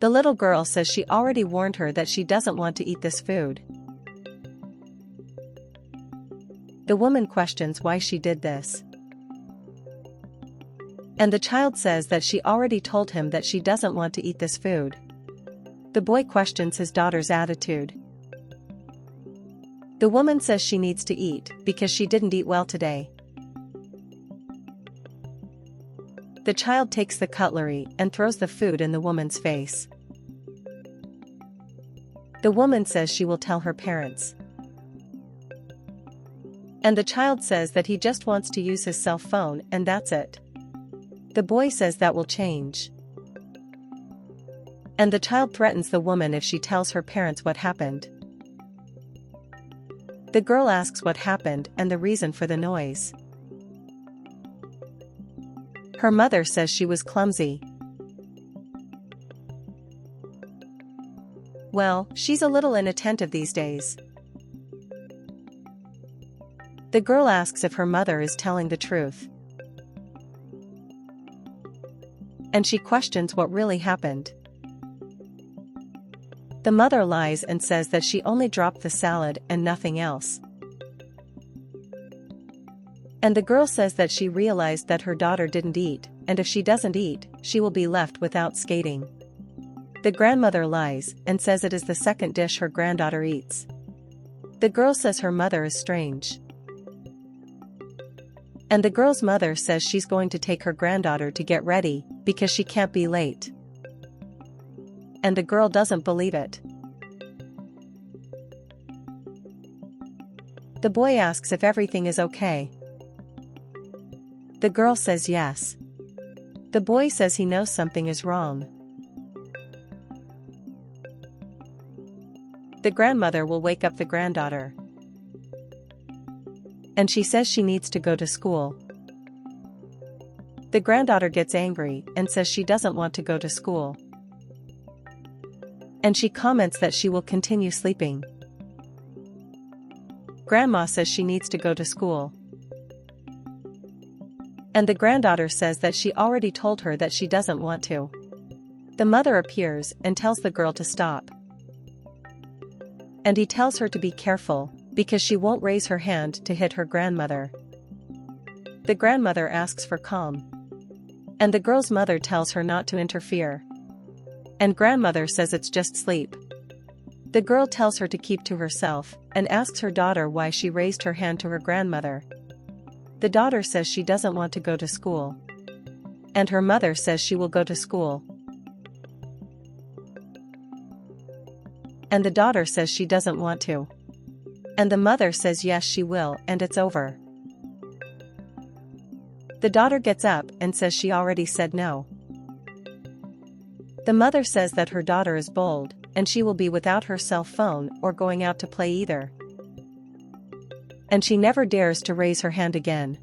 The little girl says she already warned her that she doesn't want to eat this food. The woman questions why she did this. And the child says that she already told him that she doesn't want to eat this food. The boy questions his daughter's attitude. The woman says she needs to eat because she didn't eat well today. The child takes the cutlery and throws the food in the woman's face. The woman says she will tell her parents. And the child says that he just wants to use his cell phone and that's it. The boy says that will change. And the child threatens the woman if she tells her parents what happened. The girl asks what happened and the reason for the noise. Her mother says she was clumsy. Well, she's a little inattentive these days. The girl asks if her mother is telling the truth. And she questions what really happened. The mother lies and says that she only dropped the salad and nothing else. And the girl says that she realized that her daughter didn't eat, and if she doesn't eat, she will be left without skating. The grandmother lies and says it is the second dish her granddaughter eats. The girl says her mother is strange. And the girl's mother says she's going to take her granddaughter to get ready, because she can't be late. And the girl doesn't believe it. The boy asks if everything is okay. The girl says yes. The boy says he knows something is wrong. The grandmother will wake up the granddaughter. And she says she needs to go to school. The granddaughter gets angry and says she doesn't want to go to school. And she comments that she will continue sleeping. Grandma says she needs to go to school. And the granddaughter says that she already told her that she doesn't want to. The mother appears and tells the girl to stop. And he tells her to be careful, because she won't raise her hand to hit her grandmother. The grandmother asks for calm. And the girl's mother tells her not to interfere. And grandmother says it's just sleep. The girl tells her to keep to herself, and asks her daughter why she raised her hand to her grandmother. The daughter says she doesn't want to go to school. And her mother says she will go to school. And the daughter says she doesn't want to. And the mother says yes she will, and it's over. The daughter gets up and says she already said no. The mother says that her daughter is bold, and she will be without her cell phone or going out to play either. And she never dares to raise her hand again.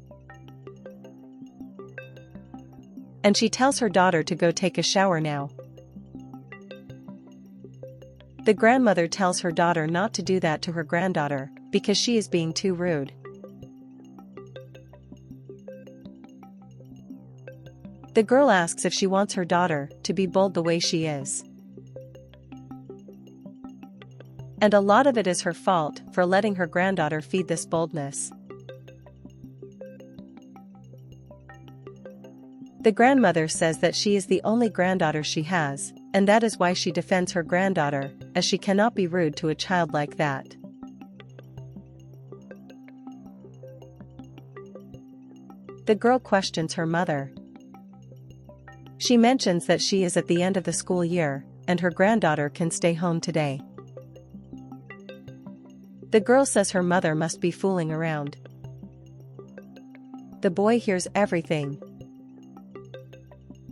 And she tells her daughter to go take a shower now. The grandmother tells her daughter not to do that to her granddaughter, because she is being too rude. The girl asks if she wants her daughter to be bold the way she is. And a lot of it is her fault for letting her granddaughter feed this boldness. The grandmother says that she is the only granddaughter she has, and that is why she defends her granddaughter, as she cannot be rude to a child like that. The girl questions her mother. She mentions that she is at the end of the school year, and her granddaughter can stay home today. The girl says her mother must be fooling around. The boy hears everything.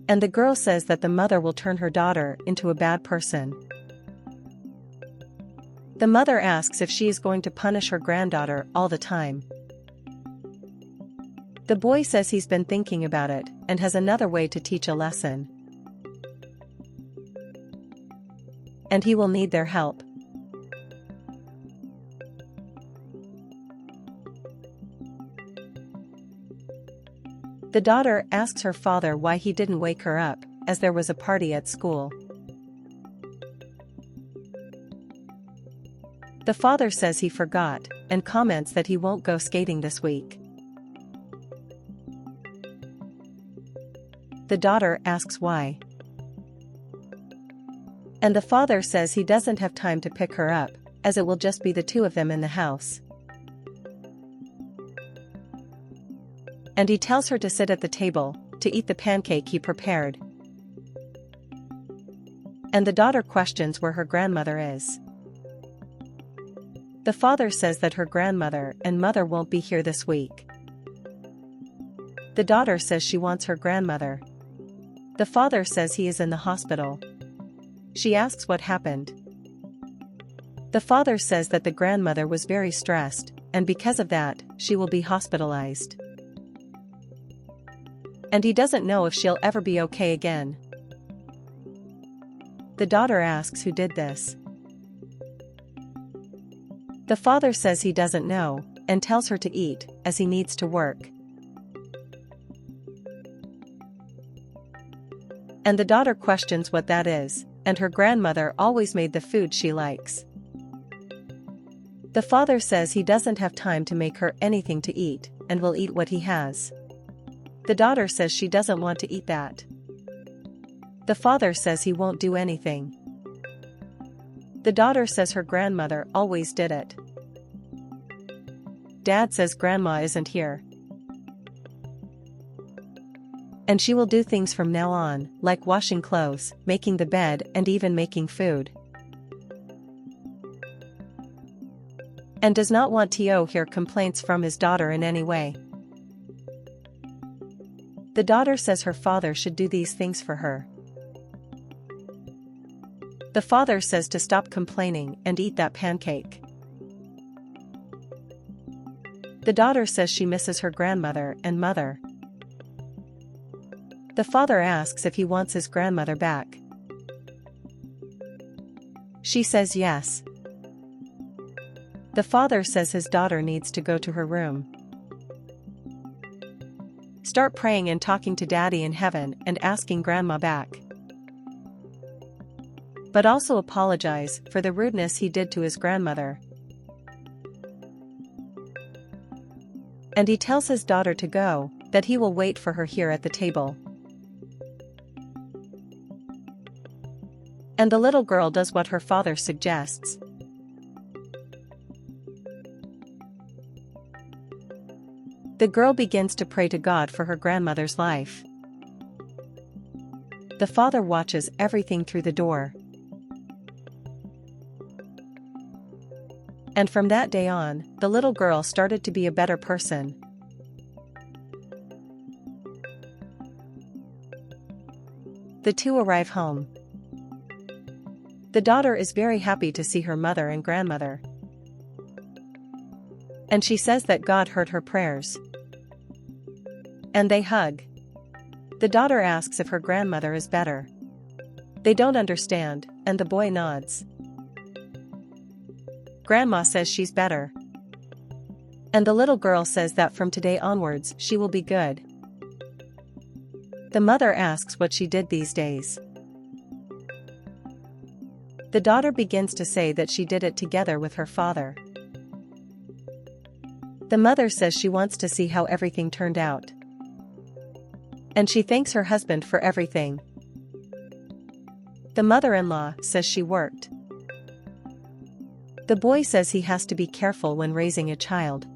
And the girl says that the mother will turn her daughter into a bad person. The mother asks if she is going to punish her granddaughter all the time. The boy says he's been thinking about it and has another way to teach a lesson. And he will need their help. The daughter asks her father why he didn't wake her up, as there was a party at school. The father says he forgot, and comments that he won't go skating this week. The daughter asks why. And the father says he doesn't have time to pick her up, as it will just be the two of them in the house. And he tells her to sit at the table, to eat the pancake he prepared. And the daughter questions where her grandmother is. The father says that her grandmother and mother won't be here this week. The daughter says she wants her grandmother. The father says he is in the hospital. She asks what happened. The father says that the grandmother was very stressed, and because of that, she will be hospitalized. And he doesn't know if she'll ever be okay again. The daughter asks who did this. The father says he doesn't know, and tells her to eat, as he needs to work. And the daughter questions what that is, and her grandmother always made the food she likes. The father says he doesn't have time to make her anything to eat, and will eat what he has. The daughter says she doesn't want to eat that. The father says he won't do anything. The daughter says her grandmother always did it. Dad says grandma isn't here. And she will do things from now on, like washing clothes, making the bed, and even making food. And does not want to hear complaints from his daughter in any way. The daughter says her father should do these things for her. The father says to stop complaining and eat that pancake. The daughter says she misses her grandmother and mother. The father asks if he wants his grandmother back. She says yes. The father says his daughter needs to go to her room. Start praying and talking to Daddy in heaven and asking Grandma back. But also apologize for the rudeness he did to his grandmother. And he tells his daughter to go, that he will wait for her here at the table. And the little girl does what her father suggests. The girl begins to pray to God for her grandmother's life. The father watches everything through the door. And from that day on, the little girl started to be a better person. The two arrive home. The daughter is very happy to see her mother and grandmother. And she says that God heard her prayers. And they hug. The daughter asks if her grandmother is better. They don't understand, and the boy nods. Grandma says she's better. And the little girl says that from today onwards she will be good. The mother asks what she did these days. The daughter begins to say that she did it together with her father. The mother says she wants to see how everything turned out. And she thanks her husband for everything. The mother-in-law says she worked. The boy says he has to be careful when raising a child.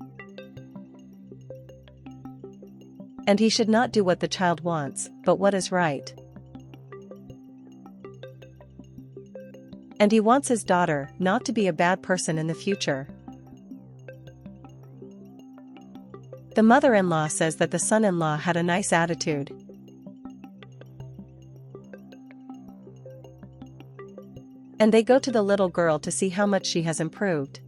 And he should not do what the child wants, but what is right. And he wants his daughter not to be a bad person in the future. The mother-in-law says that the son-in-law had a nice attitude. And they go to the little girl to see how much she has improved.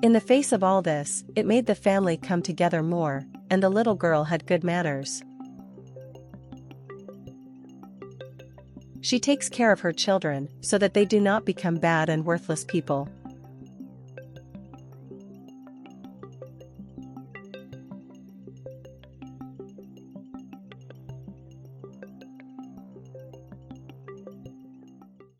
In the face of all this, it made the family come together more, and the little girl had good manners. She takes care of her children so that they do not become bad and worthless people.